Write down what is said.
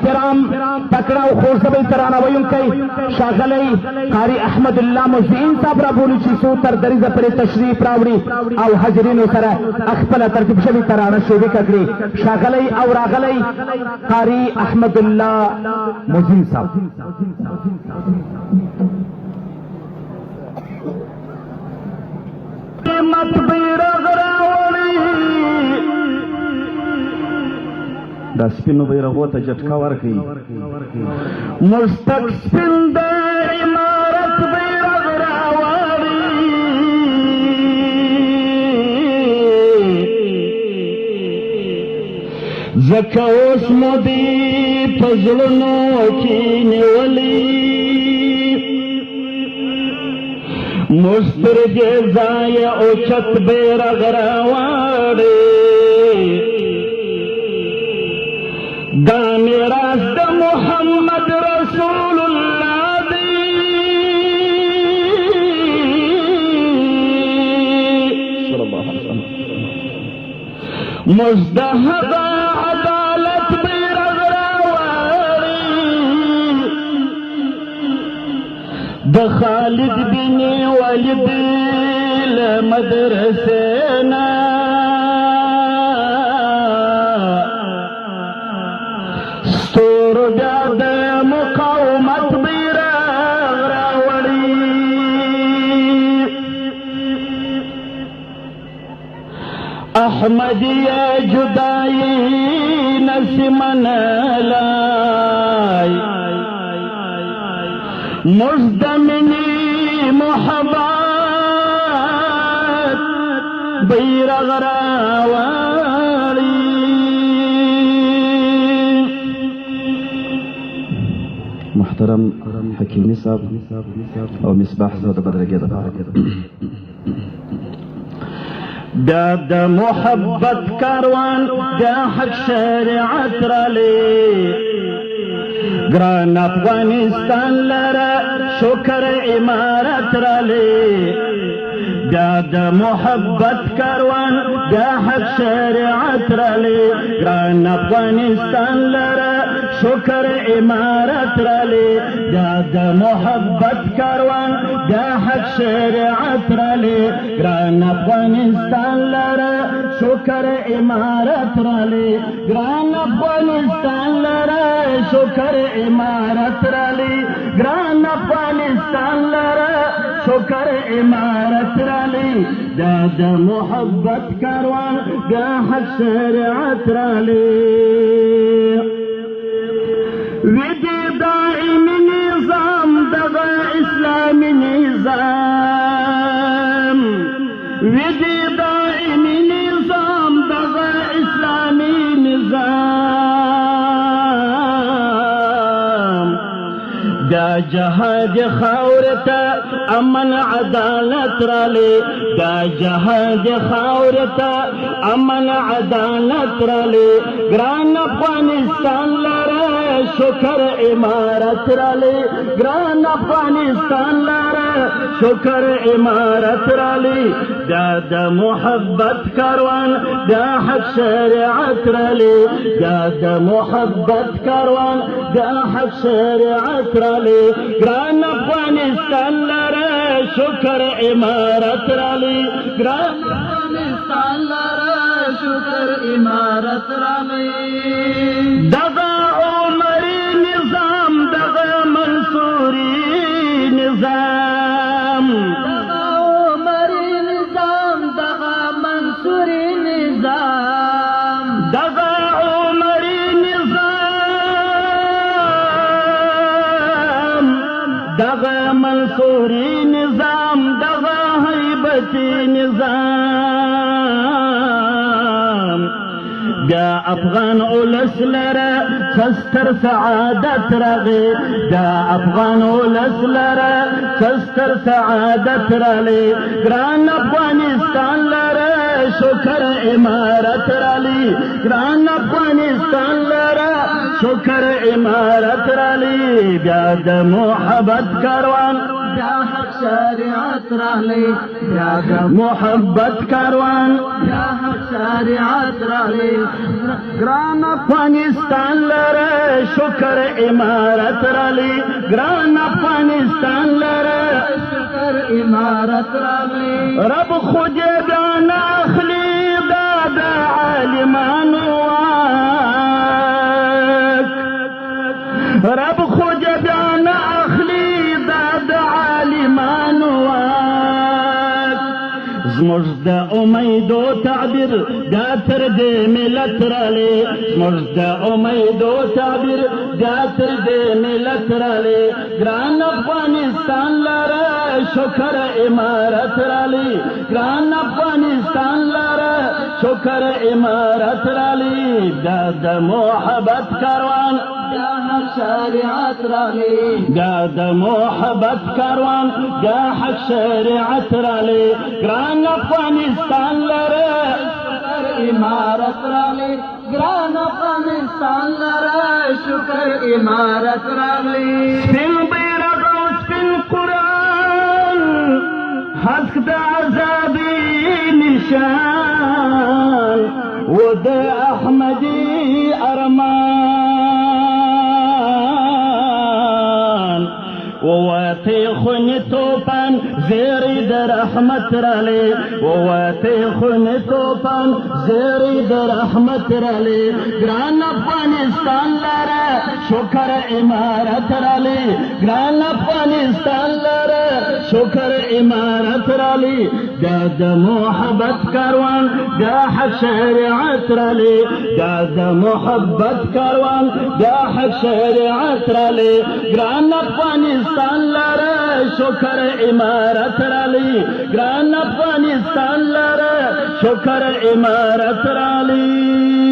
احترام تکړه او خوږ ژبې ترانه ویونکی ښاغلی قاري احمد الله مزین صاحب رابولي چې څو تر دریځه پورې تشریف راوړي او حاضرینو سره خپله ترتیب شوې ترانه شریکه کړي. ښاغلی او راغلی قاري احمد الله مزین صاحب. دا سپینو بیرغو ته جټکا ورکوي. مشتق سپین د عمارت بیرغ راوړي ځکه اوس مو دې په زړونو کې نیولي مسترګې ځای اوچت بیرغ راوړي دا میراث د محمد رسول الله دی مزدهد عدالت بیرغ راوړي د خالد بن ولید له مدرسې نه ستور بیا د مقاومت بیرغ راوړي احمدیه جدایي نسی منلای مزدمنی محبت بیرغ راوړي. محترم حکیمی صاحب او مصباح صاحب د بدرګۍ دپاره بیا د محبت کاروان بیا حق شریعت رالی ګران افغانستان لره شکر امارت رالی بیا د محبت کاروان بیا حق شریعت رالی ګران افغانستان لره شکر امارت رالی بیا د محبت کاروان بیا حق شریعت رالی ګران افغانستان لره شکر امارت رالی ګران افغانستان لره شکر امارت رالی ګران افغانستان لره شکر امارت رالی دا د محبت کاروان دا حق شریعت رالی ویدی دائمی نظام دغا اسلامی نظام ویدی دائمی نظام دغا اسلامی نظام دا جهاد خاورتا امن عدالت رالی دا جهاد خاورتا امن عدالت رالی ګران افغانستان لره شکر امارت رالی ګران افغانستان لره شکر امارت رالی دا د محبت کاروان دا حق شریعت رالی دا د محبت کاروان دا حق شریعت رالی ګران افغانستان لره شکر امارت رالی ګران افغانستان لره شکر امارت رالی دغه عمری نظام دغه منصوري نظام دغه عمری نظام دغه منصوري نظام دغه عمری نظام دغه منصوري نظام دغه هیبتي نظام دا افغان اولس لره کستر سعادت راغی دا افغان اولس لره کستر سعادت رالی ګران افغانستان لره شکر امارت رالی ګران افغانستان لره شکر امارت رالی بیا د محبت کاروان بیا حق شریعت راغلی بیا د محبت کاروان بیا حق شریعت راغلی ګران افغانستان لره شکر امارت راغلی ګران افغانستان لره شکر امارت راغلی رب خو دې بیا نه اخلي دا د عالمانو واک رب خو دې بیا نه اخلي دا د عالمانو واک زموږ د امیدو تعبیر دا تر دې ملت رالی زموږ د امیدو تعبیر دا تر دې ملت رالی ګران افغانستان لره شکر امارت رالی ګران افغانستان لره شکر امارت رالی دا د محبت کاروان دا حق شریعت رالی دا د محبت کاروان دا حق شریعت رالی ګران افغانستان لره شکر امارت رالی ګران افغانستان لره شکر امارت رالی سپین بیرغ او سپین قرآن حق د عذابی نشان و د احمدی ارمان وواتی خونی توپان زیری در رحمت رالی وواتی خونی توپان زیری در رحمت رالی ګران افغانستان لره شکر امارت رالی ګران افغانستان لره شکر امارت رالی دا د محبت کاروان دا حق شریعت رالی دا د محبت کاروان دا حق شریعت رالی ګران افغانستان لره شکر امارت رالی ګران افغانستان لره شکر امارت رالی